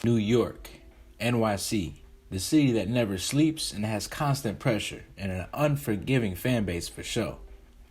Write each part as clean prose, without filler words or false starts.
New York, NYC, the city that never sleeps and has constant pressure and an unforgiving fan base for show.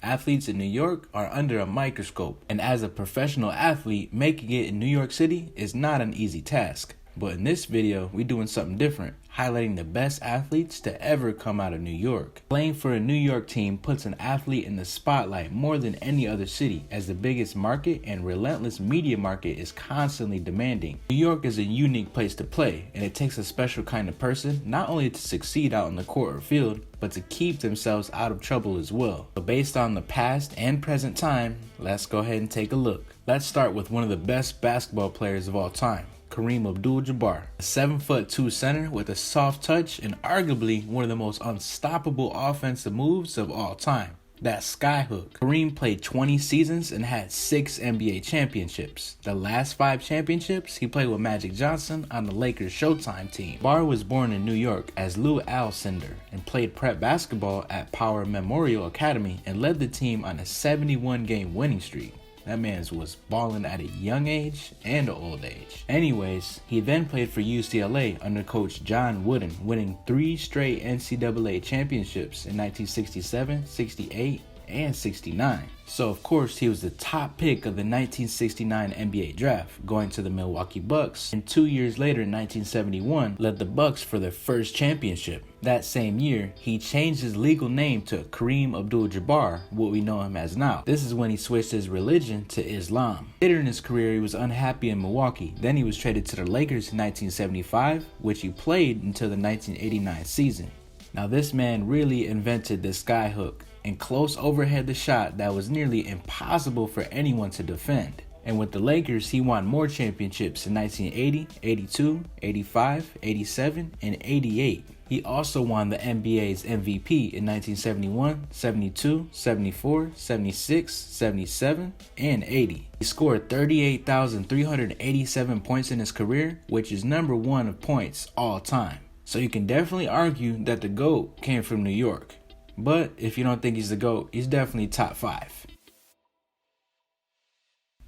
Athletes in New York are under a microscope, and as a professional athlete, making it in New York City is not an easy task. But in this video, we're doing something different, highlighting the best athletes to ever come out of New York. Playing for a New York team puts an athlete in the spotlight more than any other city, as the biggest market and relentless media market is constantly demanding. New York is a unique place to play, and it takes a special kind of person not only to succeed out on the court or field, but to keep themselves out of trouble as well. So based on the past and present time, let's go ahead and take a look. Let's start with one of the best basketball players of all time, KAREEM Abdul-Jabbar, a 7'2" center with a soft touch and arguably one of the most unstoppable offensive moves of all time, that skyhook. KAREEM played 20 seasons and had 6 NBA championships. The last 5 championships, he played with Magic Johnson on the Lakers Showtime team. Jabbar was born in New York as Lou Alcindor and played prep basketball at Power Memorial Academy and led the team on a 71-game winning streak. That man was balling at a young age and an old age. Anyways, he then played for UCLA under coach John Wooden, winning 3 straight NCAA championships in 1967, 68, and 69. So of course he was the top pick of the 1969 NBA draft, going to the Milwaukee Bucks, and 2 years later in 1971 led the Bucks for their first championship. That same year, he changed his legal name to KAREEM Abdul-Jabbar, what we know him as now. This is when he switched his religion to Islam. Later in his career, he was unhappy in Milwaukee. Then he was traded to the Lakers in 1975, which he played until the 1989 season. Now this man really invented the skyhook and close overhead the shot that was nearly impossible for anyone to defend. And with the Lakers, he won more championships in 1980, 82, 85, 87, and 88. He also won the NBA's MVP in 1971, 72, 74, 76, 77, and 80. He scored 38,387 points in his career, which is number 1 of points all time. So you can definitely argue that the GOAT came from New York. But if you don't think he's the GOAT, he's definitely top 5.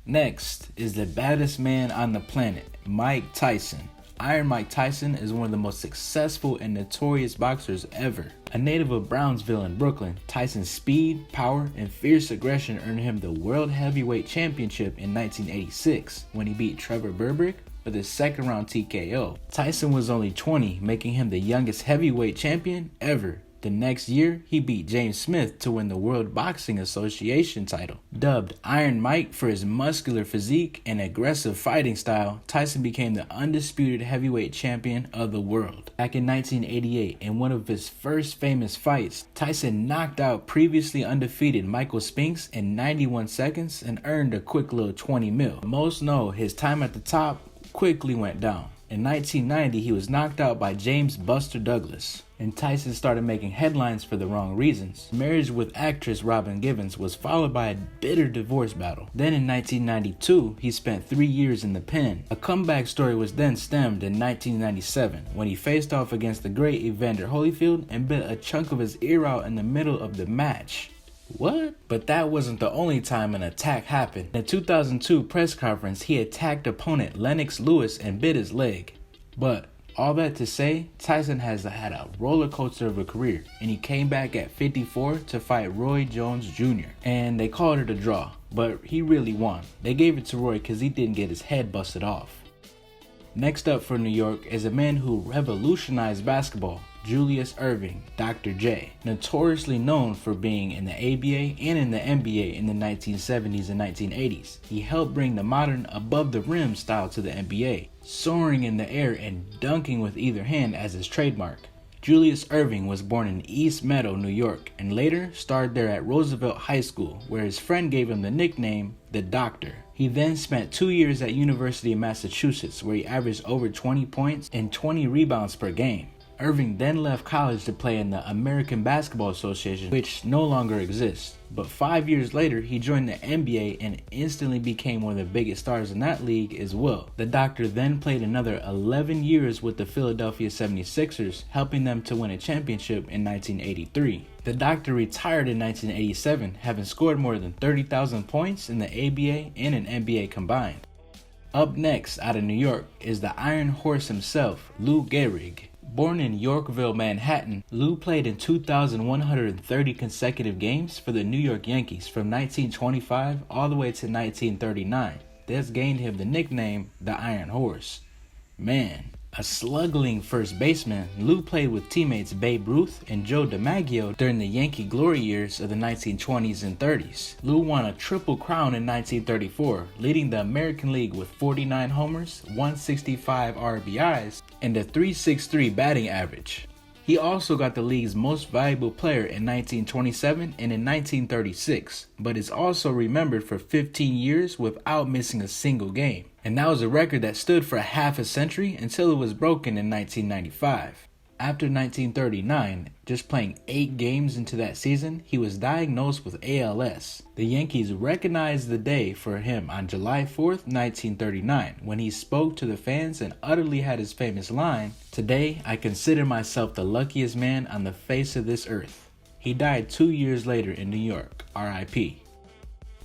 Next is the baddest man on the planet, Mike Tyson. Iron Mike Tyson is one of the most successful and notorious boxers ever. A native of Brownsville in Brooklyn, Tyson's speed, power, and fierce aggression earned him the World Heavyweight Championship in 1986 when he beat Trevor Berbick with his second round TKO. Tyson was only 20, making him the youngest heavyweight champion ever. The next year, he beat James Smith to win the World Boxing Association title. Dubbed Iron Mike for his muscular physique and aggressive fighting style, Tyson became the undisputed heavyweight champion of the world. Back in 1988, in one of his first famous fights, Tyson knocked out previously undefeated Michael Spinks in 91 seconds and earned a quick little 20 mil. Most know his time at the top quickly went down. In 1990, he was knocked out by James Buster Douglas, and Tyson started making headlines for the wrong reasons. Marriage with actress Robin Givens was followed by a bitter divorce battle. Then in 1992, he spent 3 years in the pen. A comeback story was then stemmed in 1997 when he faced off against the great Evander Holyfield and bit a chunk of his ear out in the middle of the match. What? But that wasn't the only time an attack happened. In a 2002 press conference, he attacked opponent Lennox Lewis and bit his leg. But all that to say, Tyson has had a roller coaster of a career, and he came back at 54 to fight Roy Jones Jr. And they called it a draw, but he really won. They gave it to Roy because he didn't get his head busted off. Next up for New York is a man who revolutionized basketball, Julius Erving, Dr. J. Notoriously known for being in the ABA and in the NBA in the 1970s and 1980s. He helped bring the modern above-the-rim style to the NBA, soaring in the air and dunking with either hand as his trademark. Julius Erving was born in East Meadow, New York, and later starred there at Roosevelt High School, where his friend gave him the nickname, the Doctor. He then spent 2 years at University of Massachusetts, where he averaged over 20 points and 20 rebounds per game. Erving then left college to play in the American Basketball Association, which no longer exists. But 5 years later, he joined the NBA and instantly became one of the biggest stars in that league as well. The Doctor then played another 11 years with the Philadelphia 76ers, helping them to win a championship in 1983. The Doctor retired in 1987, having scored more than 30,000 points in the ABA and in NBA combined. Up next, out of New York, is the Iron Horse himself, Lou Gehrig. Born in Yorkville, Manhattan, Lou played in 2,130 consecutive games for the New York Yankees from 1925 all the way to 1939. This gained him the nickname the Iron Horse. Man, a sluggling first baseman, Lou played with teammates Babe Ruth and Joe DiMaggio during the Yankee glory years of the 1920s and 30s. Lou won a triple crown in 1934, leading the American League with 49 homers, 165 RBIs, and a .363 batting average. He also got the league's most valuable player in 1927 and in 1936, but is also remembered for 15 years without missing a single game. And that was a record that stood for half a century until it was broken in 1995. After 1939, just playing 8 games into that season, he was diagnosed with ALS. The Yankees recognized the day for him on July 4th, 1939, when he spoke to the fans and utterly had his famous line, "Today, I consider myself the luckiest man on the face of this earth." He died 2 years later in New York, RIP.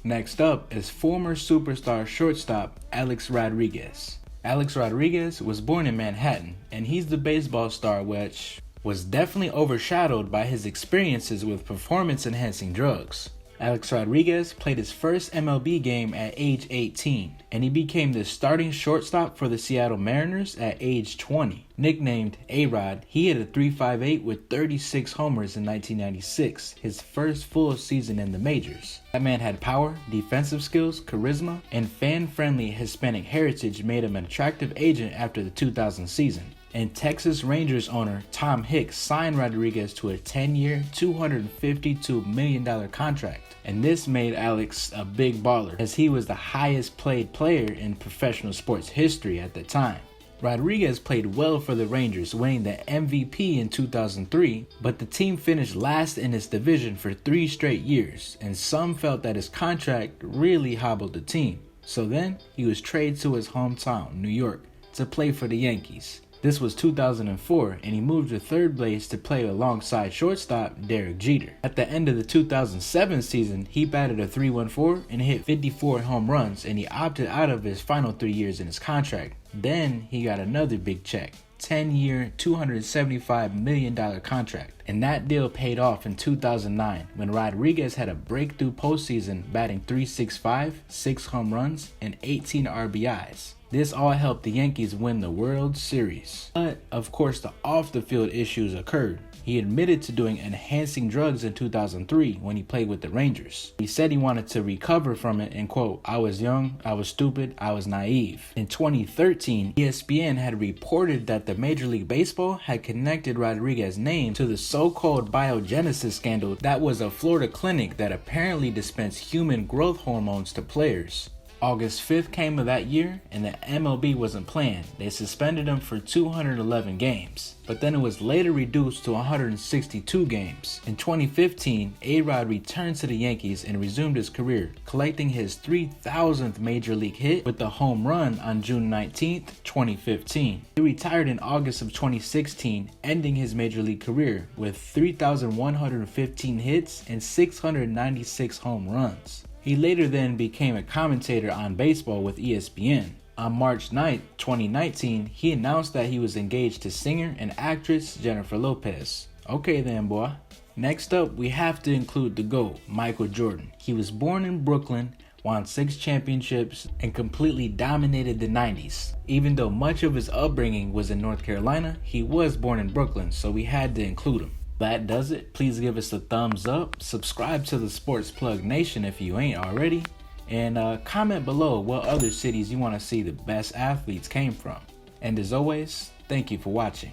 Next up is former superstar shortstop Alex Rodriguez. Alex Rodriguez was born in Manhattan, and he's the baseball star which was definitely overshadowed by his experiences with performance-enhancing drugs. Alex Rodriguez played his first MLB game at age 18, and he became the starting shortstop for the Seattle Mariners at age 20. Nicknamed A-Rod, he hit a .358 with 36 homers in 1996, his first full season in the majors. That man had power, defensive skills, charisma, and fan-friendly Hispanic heritage made him an attractive agent after the 2000 season. And Texas Rangers owner Tom Hicks signed Rodriguez to a 10-year, $252 million contract. And this made Alex a big baller, as he was the highest paid player in professional sports history at the time. Rodriguez played well for the Rangers, winning the MVP in 2003, but the team finished last in its division for 3 straight years, and some felt that his contract really hobbled the team. So then, he was traded to his hometown, New York, to play for the Yankees. This was 2004, and he moved to third base to play alongside shortstop Derek Jeter. At the end of the 2007 season, he batted a .314 and hit 54 home runs, and he opted out of his final 3 years in his contract. Then he got another big check, 10-year, $275 million contract. And that deal paid off in 2009 when Rodriguez had a breakthrough postseason, batting .365, 6 home runs, and 18 RBIs. This all helped the Yankees win the World Series. But, of course, the off-the-field issues occurred. He admitted to doing enhancing drugs in 2003 when he played with the Rangers. He said he wanted to recover from it and, quote, "I was young, I was stupid, I was naive." In 2013, ESPN had reported that the Major League Baseball had connected Rodriguez's name to the so-called biogenesis scandal that was a Florida clinic that apparently dispensed human growth hormones to players. August 5th came of that year, and the MLB wasn't playing. They suspended him for 211 games, but then it was later reduced to 162 games. In 2015, A-Rod returned to the Yankees and resumed his career, collecting his 3,000th major league hit with the home run on June 19th, 2015. He retired in August of 2016, ending his major league career with 3,115 hits and 696 home runs. He later then became a commentator on baseball with ESPN. On March 9, 2019, he announced that he was engaged to singer and actress Jennifer Lopez. Okay then, boy. Next up, we have to include the GOAT, Michael Jordan. He was born in Brooklyn, won 6 championships, and completely dominated the 90s. Even though much of his upbringing was in North Carolina, he was born in Brooklyn, so we had to include him. That does it. Please give us a thumbs up, subscribe to the Sports Plug Nation if you ain't already, and comment below what other cities you want to see the best athletes came from. And as always, thank you for watching.